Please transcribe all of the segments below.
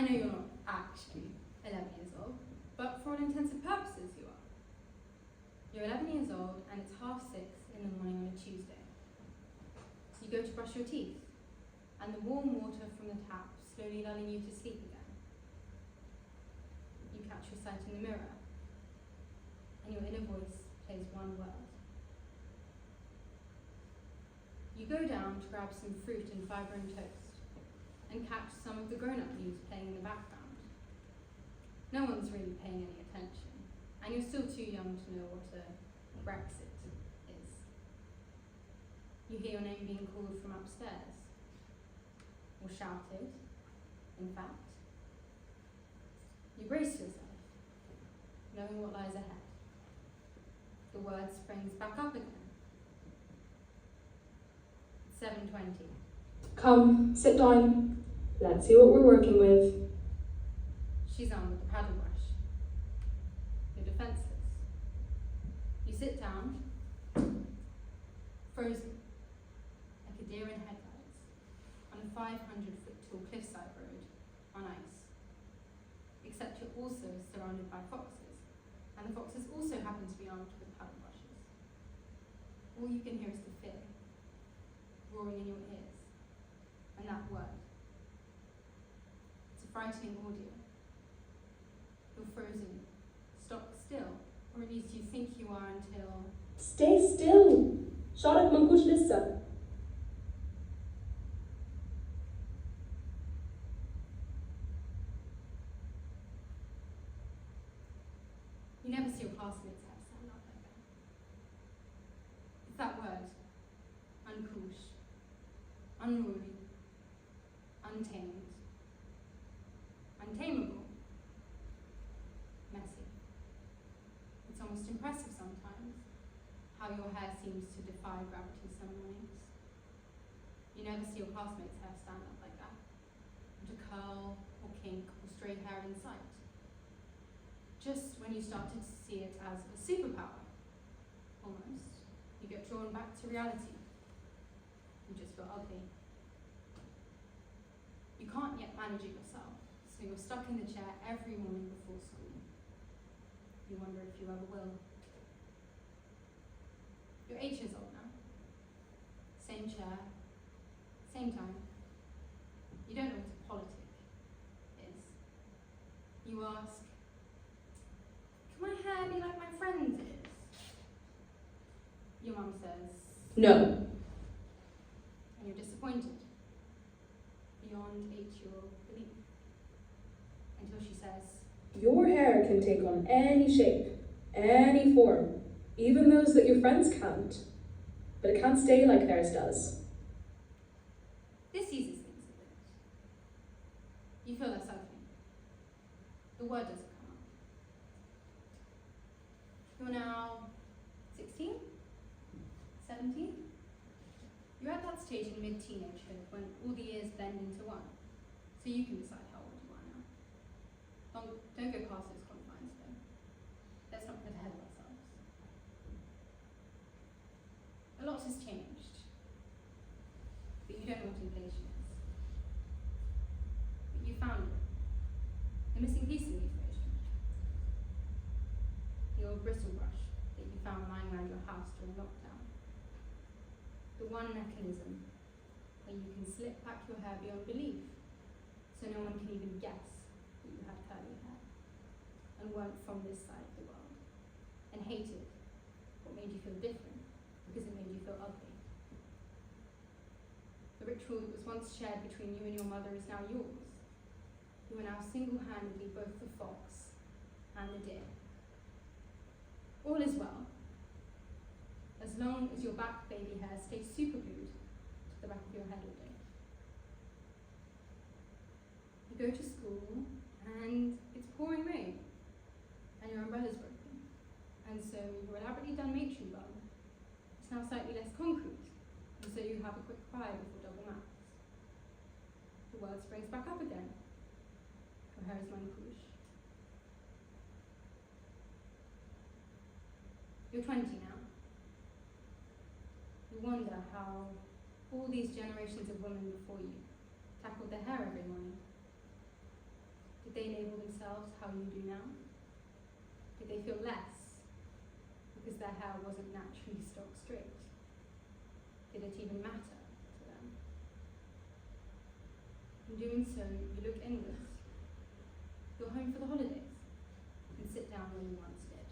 know you're not actually 11 years old, but for all intents and purposes you are. You're 11 years old and it's 6:30 in the morning on a Tuesday. So you go to brush your teeth, and the warm water from the tap slowly lulling you to sleep again. You catch your sight in the mirror, and your inner voice plays one word. You go down to grab some fruit and fibre and toast, and catch some of the grown-up news playing in the background. No one's really paying any attention, and you're still too young to know what a Brexit is. You hear your name being called from upstairs, or shouted, in fact. You brace yourself, knowing what lies ahead. The word springs back up again. It's 7:20. Come, sit down. Let's see what we're working with. She's on with the paddle brush. You're defenseless. You sit down, frozen, like a deer in headlights, on a 500-foot-tall cliffside road on ice. Except you're also surrounded by foxes, and the foxes also happen to be armed with paddle brushes. All you can hear is the fear roaring in your ears, and that word. It's a frightening audio. You're frozen, stock still, or at least you think you are until... Stay still. Sharak Mankoosh lissa. You never see your classmates have stand up like that. It's that word, Mankoosh, unruly, untamed, untamable, messy. It's almost impressive sometimes, how your hair seems to defy gravity some mornings. You never see your classmates' hair stand up like that, not a curl or kink or stray hair in sight. Just when you started to see it as a superpower, almost, you get drawn back to reality. You just feel ugly. You can't yet manage it yourself, so you're stuck in the chair every morning before school. You wonder if you ever will. You're 8 years old now. Same chair, same time. You don't know what a politic is. You ask, can my hair be like my friend's is? Your mum says, No. and you're disappointed, beyond 8-year-old belief, until she says, Your hair can take on any shape, any form, even those that your friends can't. But it can't stay like theirs does. this eases things a bit. You feel less ugly. The word doesn't come up. You're now 16? 17? You're at that stage in mid-teenagehood when all the years blend into one, so you can decide how old you are now. Don't go past those confines though. Let's not get ahead of ourselves. A lot has changed, but you don't know what inflation is. But you found it. The missing piece in the equation. The old bristle brush that you found lying around your house during lockdown. The one mechanism where you can slip back your hair beyond belief, so no one can even guess that you had curly hair, and weren't from this side of the world, and hated what made you feel different, because it made you feel ugly. The ritual that was once shared between you and your mother is now yours. You are now single-handedly both the fox and the deer. All is well, as long as your back baby hair stays superglued to the back of your head all day. You go to school, and it's pouring rain, and your umbrella's broken, and so your elaborately done matron bun is now slightly less concrete, and so you have a quick cry before double maths. The word springs back up again. Your hair is Mankoosh. You're 20 now. You wonder how all these generations of women before you tackled their hair every morning. they label themselves how you do now? Did they feel less because their hair wasn't naturally stock straight? Did it even matter to them? In doing so, you look inwards. You're home for the holidays and sit down where you once did.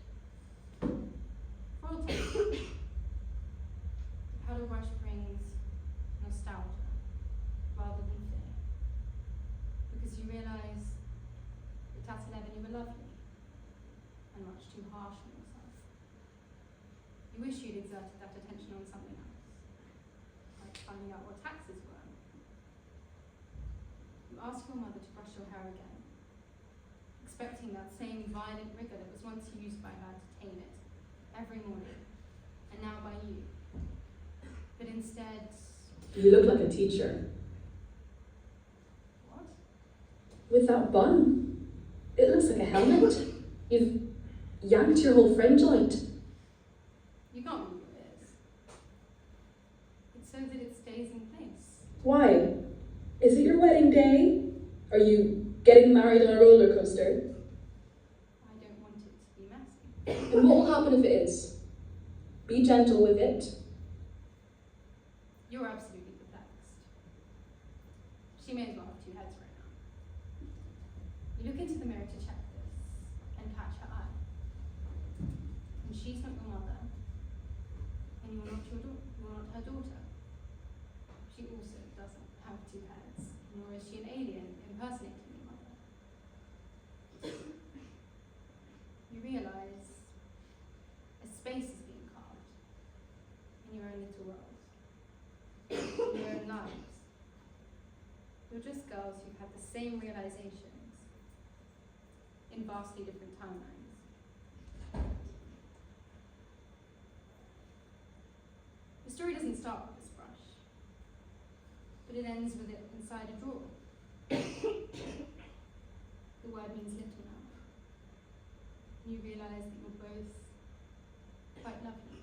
For all time, the paddle brush brings nostalgia rather than fear, because you realise that at 11 you were lovely and much too harsh on yourself. You wish you'd exerted that attention on something else, like finding out what taxes were. You ask your mother to brush your hair again, expecting that same violent rigour that was once used by her to tame it every morning, and now by you. But instead... You look like a teacher. What? With that bun. It looks like a helmet. You've yanked your whole fringe joint. You can't move your ears. It's so that it stays in place. Why? Is it your wedding day? Are you getting married on a roller coaster? I don't want it to be messy. And what will happen if it is? Be gentle with it. You're absolutely perplexed. She may as well have two heads right now. You look into the mirror to check this and catch her eye. And she's not your mother, and you're not her daughter. She also doesn't have two heads, nor is she an alien impersonating your mother. You realise a space is being carved in your own little world, in your own lives. You're just girls who've had the same realizations in vastly different timelines. The story doesn't start with this brush, but it ends with it inside a drawer. The word means little now. You realise that you're both quite lovely.